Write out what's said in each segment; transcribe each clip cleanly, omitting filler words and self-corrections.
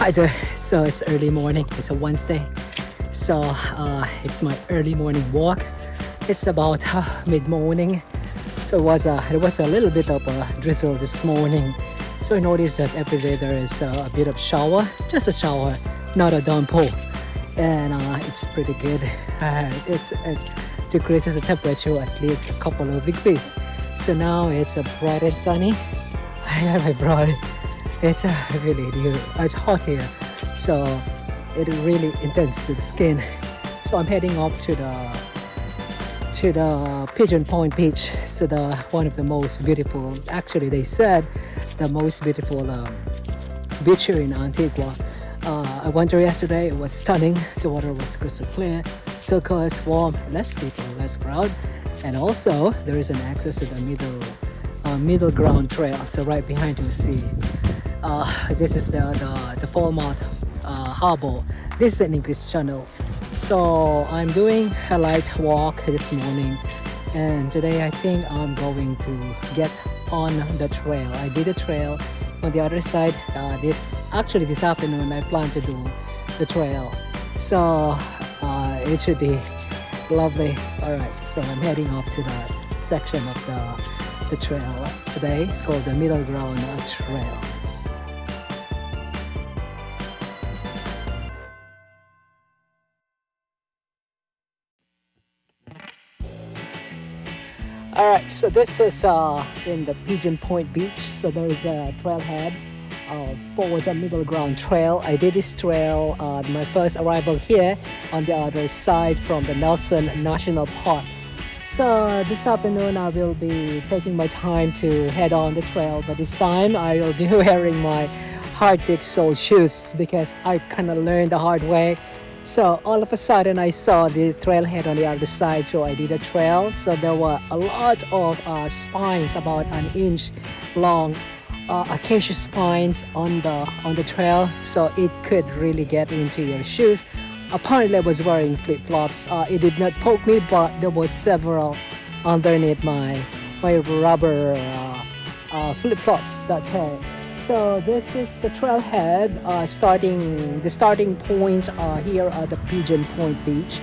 Hi there. So it's early morning. It's a Wednesday. So it's my early morning walk. It's about mid-morning. So it was a little bit of a drizzle this morning. So I noticed that every day there is a bit of shower, just a shower, not a downpour, and it's pretty good. It decreases the temperature at least a couple of degrees. So now it's bright and sunny. I got my bride. It's it's hot here, so it really intense to the skin. So I'm heading up to the Pigeon Point beach. So the one of the most beautiful, actually they said the most beautiful beach here in Antigua. I went there yesterday. It was stunning. The water was crystal clear, turquoise, warm, less people, less crowd, and also there is an access to the middle ground trail. So right behind you see. This is the Falmouth Harbor. This is an English channel. So I'm doing a light walk this morning, and today I think I'm going to get on the trail. I did a trail on the other side. This afternoon I plan to do the trail. So it should be lovely. All right. So I'm heading off to that section of the trail today. It's called the Middle Ground Trail. Alright, so this is in the Pigeon Point beach. So there is a trailhead for the Middle Ground Trail. I did this trail my first arrival here on the other side from the Nelson National Park. So this afternoon I will be taking my time to head on the trail, but this time I will be wearing my Arctic sole shoes because I kind of learned the hard way. So all of a sudden I saw the trailhead on the other side, so I did a trail. So there were a lot of spines, about an inch long, acacia spines on the trail, so it could really get into your shoes. Apparently I was wearing flip-flops. It did not poke me, but there was several underneath my rubber flip-flops that time. So this is the trailhead, the starting point here at the Pigeon Point beach,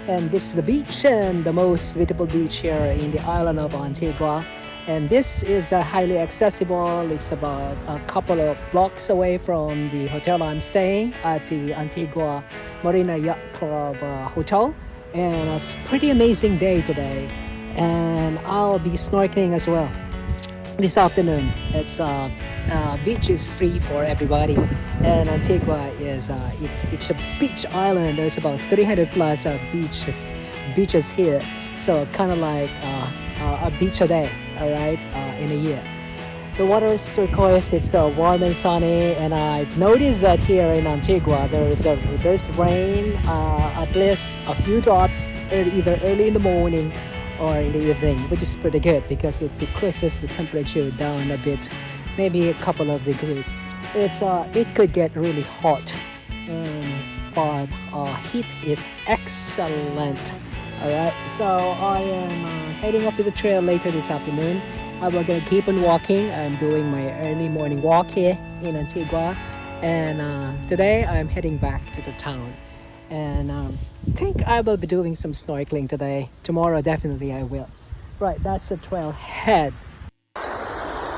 and this is the beach and the most beautiful beach here in the island of Antigua. And this is highly accessible. It's about a couple of blocks away from the hotel I'm staying at, the Antigua Marina Yacht Club hotel, and it's a pretty amazing day today, and I'll be snorkeling as well this afternoon. It's beach is free for everybody, and Antigua is it's a beach island. There's about 300 plus beaches here, so kind of like a beach a day, all right, in a year. The water is turquoise. It's warm and sunny, and I've noticed that here in Antigua there's rain, at least a few drops, either early in the morning or in the evening, which is pretty good because it decreases the temperature down a bit, maybe a couple of degrees. It could get really hot, but heat is excellent. All right, so I am heading up to the trail later this afternoon. I'm gonna keep on walking. I'm doing my early morning walk here in Antigua, and today I'm heading back to the town, and I think I will be doing some snorkeling today. Tomorrow definitely I will. Right, that's the trailhead.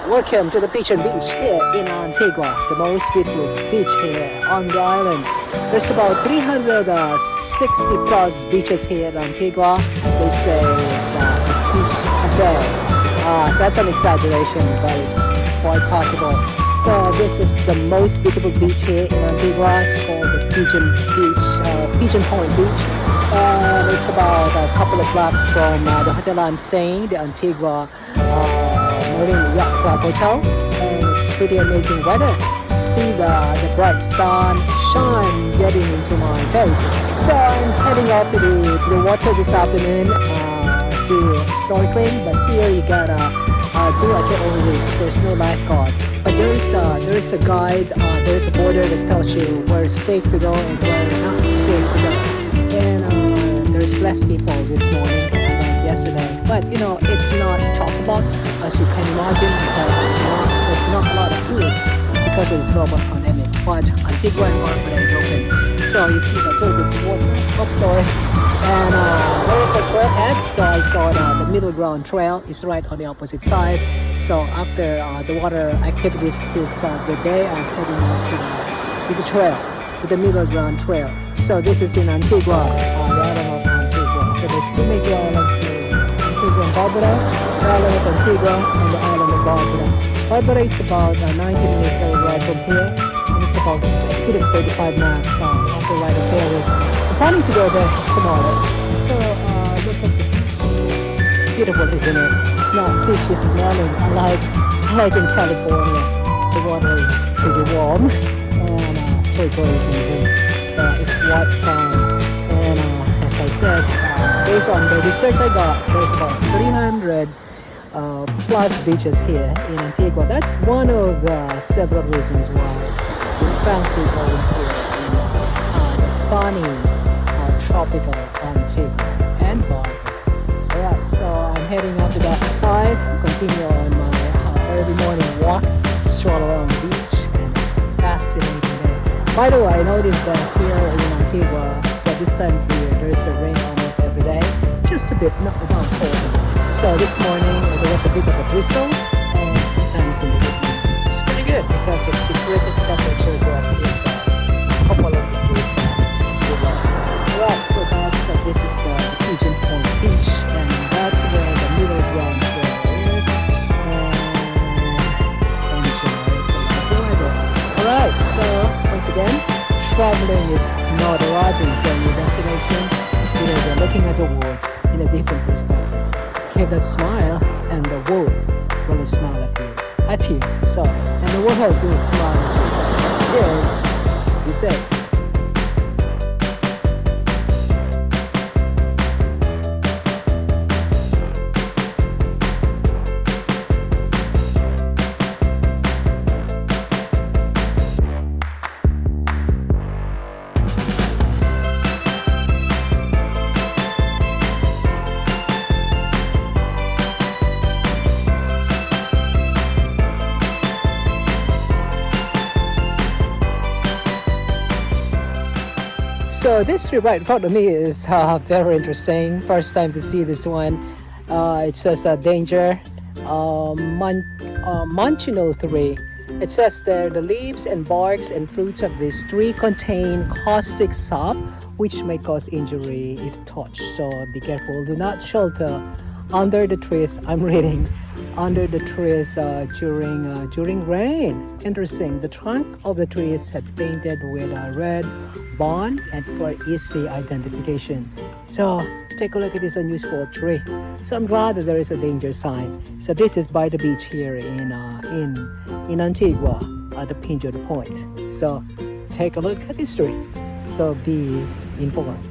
Welcome to the Pigeon Beach here in Antigua, the most beautiful beach here on the island. There's about 360 plus beaches here in Antigua. They say it's a beach a day. That's an exaggeration, but it's quite possible. So this is the most beautiful beach here in Antigua. It's called the Pigeon Point Beach, and it's about a couple of blocks from the hotel I'm staying, the Antigua Marina Yacht Club Hotel, and it's pretty amazing weather. See the bright sun shine getting into my face. So I'm heading out to the water this afternoon to snorkeling, but here you gotta do like your own risk. There's no lifeguard, but there's a guide. There's a border that tells you where it's safe to go and where not safe to go. And there's less people this morning than yesterday, but it's not talked about as you can imagine because there's not a lot of tourists because of this global pandemic. But Antigua and Barbuda is open. So you see the Turkish water. Oh, sorry. And there is a trailhead. So I saw the middle ground trail is right on the opposite side. So after the water activities this good day, I'm heading out to the trail, to the middle ground trail. So this is in Antigua, the island of Antigua. So there's two major islands here: Antigua and Barbuda, the island of Antigua, and the island of Barbuda. Barbuda is about 90-minute ferry ride from here, and it's about 35 miles after riding ferry. I'm planning to go there tomorrow. So look at the beautiful, isn't it? It's not fishy smelling. I like in California. The water is pretty warm and turquoise and blue. It's white sand, and as I said, based on the research I got, there's about 300 plus beaches here in Antigua. That's one of the several reasons why we fancy going here in the sunny tropical Antigua and Barbuda. Alright, so I'm heading out to that side, continue on my early morning walk, stroll around the beach, and it's fascinating day. By the way, I noticed that here in Antigua, so this time of the year, there's a rain almost every day, just a bit, not cold. So this morning, there was a bit of a drizzle, and sometimes in the evening. It's pretty good because it decreases the temperature to at least a couple of degrees below. Alright, so this is the Pigeon Point Beach, and that's where the middle ground trail is. And enjoy the weather. Alright, so once again, traveling is not arriving to a new destination. It is looking at the world in a different perspective. Keep that smile, and the world will smile at you. So, and the world will smile at you. Cheers. Be safe. So this tree right in front of me is very interesting. First time to see this one. It says danger, Manchinal tree. It says there the leaves and barks and fruits of this tree contain caustic sap, which may cause injury if touched. So be careful. Do not shelter under the trees. I'm reading under the trees during rain. Interesting. The trunk of the trees had painted with a red bond and for easy identification. So take a look at this unusual tree. So I'm glad that there is a danger sign. So this is by the beach here in Antigua at the Pigeon Point. So take a look at this tree. So be informed.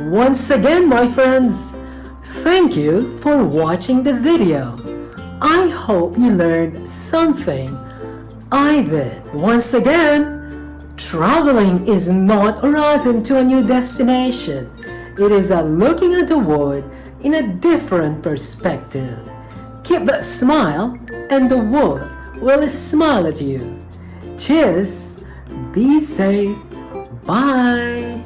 Once again, my friends, thank you for watching the video. I hope you learned something. I did. Once again, traveling is not arriving to a new destination. It is a looking at the world in a different perspective. Keep that smile and the world will smile at you. Cheers. Be safe. Bye.